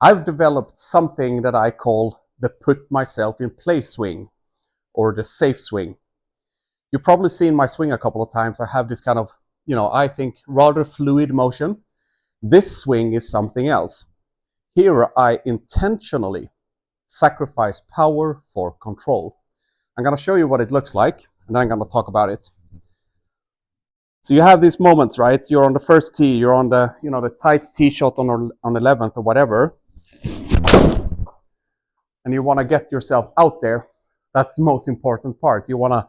I've developed something that I call the put myself in play swing, or the safe swing. You've probably seen my swing a couple of times. I have this kind of, I think rather fluid motion. This swing is something else. Here I intentionally sacrifice power for control. I'm going to show you what it looks like, and then I'm going to talk about it. So you have these moments, right? You're on the first tee, you're on the, the tight tee shot on 11th or whatever, and you want to get yourself out there. That's the most important part. You want to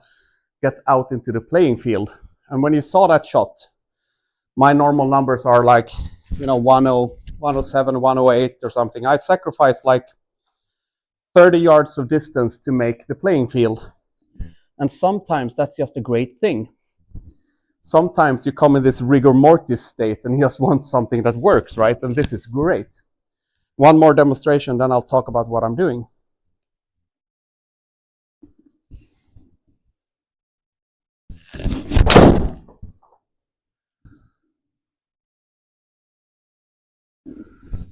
get out into the playing field. And when you saw that shot, my normal numbers are like, 10, 107, 108 or something. I sacrificed like 30 yards of distance to make the playing field. And sometimes that's just a great thing. Sometimes you come in this rigor mortis state and you just want something that works, right? And this is great. One more demonstration, then I'll talk about what I'm doing.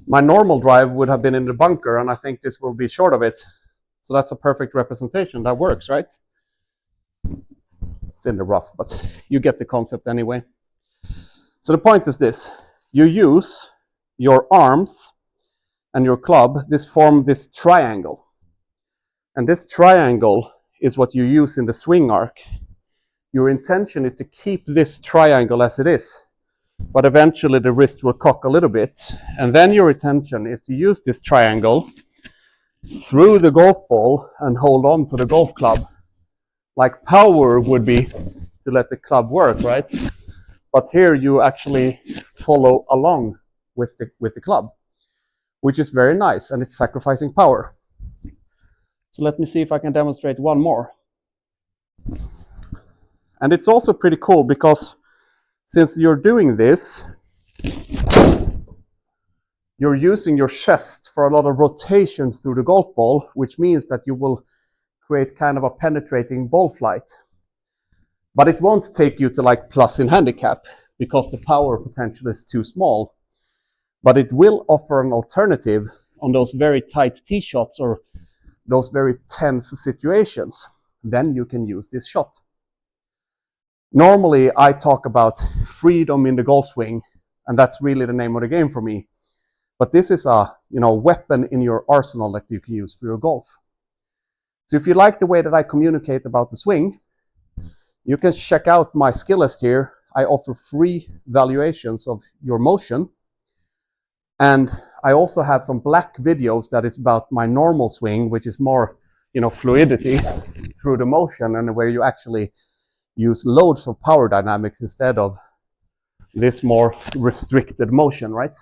My normal drive would have been in the bunker, and I think this will be short of it. So that's a perfect representation. That works, right? It's in the rough, but you get the concept anyway. So the point is this. You use your arms and your club. This form this triangle. And this triangle is what you use in the swing arc. Your intention is to keep this triangle as it is. But eventually the wrist will cock a little bit. And then your intention is to use this triangle through the golf ball and hold on to the golf club. Like power would be to let the club work, right? But here you actually follow along with the club, which is very nice, and it's sacrificing power. So let me see if I can demonstrate one more. And it's also pretty cool because since you're doing this, you're using your chest for a lot of rotation through the golf ball, which means that you will create kind of a penetrating ball flight. But it won't take you to like plus in handicap because the power potential is too small. But it will offer an alternative on those very tight tee shots or those very tense situations. Then you can use this shot. Normally, I talk about freedom in the golf swing, and that's really the name of the game for me. But this is a weapon in your arsenal that you can use for your golf. So if you like the way that I communicate about the swing, you can check out my skill list here. I offer free valuations of your motion. And I also have some black videos that is about my normal swing, which is more, fluidity through the motion, and where you actually use loads of power dynamics instead of this more restricted motion, right?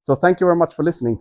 So thank you very much for listening.